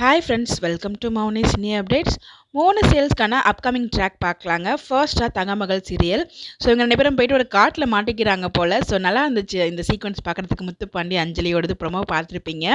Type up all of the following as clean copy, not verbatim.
Hi friends, welcome to Mouni's new updates. 3 சேல்ஸ்க்கான upcoming track பார்க்கலாங்க. ஃபர்ஸ்ட்டாக தங்கமகள் சீரியல். ஸோ இவங்க 2 பேரும் போயிட்டு ஒரு காட்டில் மாட்டிக்கிறாங்க போல். ஸோ நல்லா இருந்துச்சு இந்த சீக்வன்ஸ் பார்க்குறதுக்கு. முத்துப்பாண்டி அஞ்சலியோடது ப்ரொமோ பார்த்துருப்பீங்க.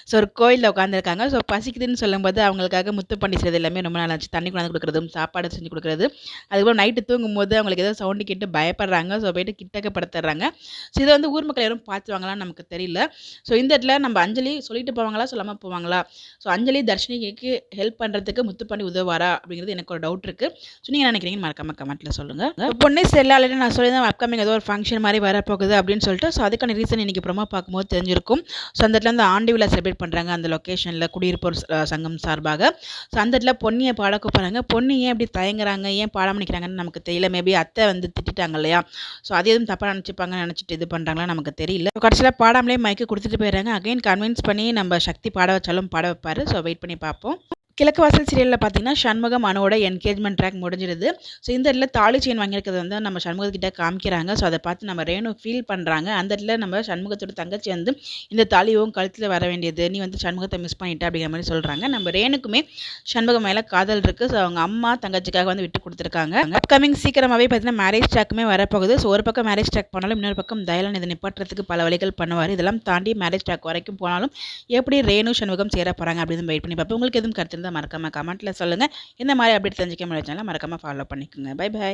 ஸோ ஒரு கோயிலில் உட்காந்துருக்காங்க. ஸோ பசிக்குதுன்னு சொல்லும்போது அவங்களுக்காக முத்துப்பாண்டி செய்கிறது எல்லாமே ரொம்ப நல்லா இருந்துச்சு. தண்ணி கொண்டாந்து கொடுக்குறதும், சாப்பாடு செஞ்சு கொடுக்குறது. அதுக்கப்புறம் நைட்டு தூங்கும்போது அவங்களுக்கு ஏதோ சவுண்டு கேட்டு பயப்படுறாங்க. ஸோ போயிட்டு கிட்டக்க படுத்துடுறாங்க. ஸோ இதை வந்து ஊர் மக்கள் யாரும் பார்த்துருவாங்களான்னு நமக்கு தெரியல. ஸோ இந்த இடத்துல நம்ம அஞ்சலி சொல்லிட்டு போவாங்களா, சொல்லாமல் போவாங்களா? ஸோ அஞ்சலி தர்ஷினிக்கு ஹெல்ப் பண்ணுறதுக்கு முத்துப்பாண்டி உதவாரா அப்படிங்கிறது எனக்கு ஒரு டவுட் இருக்குது. ஸோ நீங்கள் நினைக்கிறீங்கன்னு மறக்காம கமெண்ட்டில் சொல்லுங்கள். பொண்ணே செல்லாலே நான் சொல்லியிருந்தேன் அப்கமிங் ஏதோ ஒரு ஃபங்க்ஷன் மாதிரி வரப்போகுது அப்படின்னு சொல்லிட்டு. ஸோ அதுக்கான ரீசன் இன்றைக்கி ப்ரோமோ பார்க்கும்போது தெரிஞ்சிருக்கும். ஸோ அந்த இடத்துல வந்து ஆண்டு விழா செலிப்ரேட் பண்ணுறாங்க அந்த லொக்கேஷனில் குடியிருப்போர் சங்கம் சார்பாக. ஸோ அந்த இடத்துல பொன்னியை பாட கூப்பிட்றாங்க. பொண்ணு ஏன் இப்படி தயங்குறாங்க, ஏன் பாடாமல் நிற்கிறாங்கன்னு நமக்கு தெரியல. மேபி அத்தை வந்து திட்டாங்க இல்லையா? ஸோ அது எதுவும் தப்பாக நினச்சிப்பாங்கன்னு நினச்சிட்டு இது பண்ணுறாங்களா நமக்கு தெரியல. கடைசியில் பாடாமலே மைக்கு கொடுத்துட்டு போயிடுறாங்க. அகைன் கன்வின்ஸ் பண்ணி நம்ம சக்தி பாட வச்சாலும் பாட வைப்பார். ஸோ வெயிட் பண்ணி பார்ப்போம். கிழக்கு வாசல் சீரியலில் பார்த்தீங்கன்னா சண்முகம் அனுவோட என்கேஜ்மெண்ட் ட்ராக் முடிஞ்சிடுது. ஸோ இந்த இடத்துல தாலி செயின் வாங்கியிருக்கிறது வந்து நம்ம சண்முகத்திட்ட காமிக்கிறாங்க. ஸோ அதை பார்த்து நம்ம ரேணு ஃபீல் பண்ணுறாங்க. அந்த இடத்துல நம்ம சண்முகத்தோட தங்கச்சி வந்து இந்த தாலியும் கழுத்தில் வர வேண்டியது, நீ வந்து சண்முகத்தை மிஸ் பண்ணிட்ட அப்படிங்கிற மாதிரி சொல்கிறாங்க. நம்ம ரேணுக்குமே சண்முகம் மேலே காதல் இருக்குது. ஸோ அவங்க அம்மா தங்கச்சிக்காக வந்து விட்டு கொடுத்துருக்காங்க. அப்கமிங் சீக்கிரமாகவே பார்த்தீங்கன்னா மேரேஜ் ட்ராக்குமே வரப்போகுது. ஸோ ஒரு பக்கம் மேரேஜ் ட்ராக் பண்ணாலும் இன்னொரு பக்கம் தயலான் இதை நிப்பாட்டுறதுக்கு பல வழிகள் பண்ணுவார். இதெல்லாம் தாண்டி மேரேஜ் ட்ராக் வரைக்கும் போனாலும் எப்படி ரேணு சண்முகம் சேர போகிறாங்க அப்படின்னு வெயிட் பண்ணி பார்ப்போம். உங்களுக்கு எதுவும் கருத்து மறக்காம கமெண்ட்ல சொல்லுங்க. இந்த மாதிரி அப்டேட் தெரிஞ்சுக்க முடியாதுனால மறக்காம ஃபாலோ பண்ணிக்கோங்க. Bye by.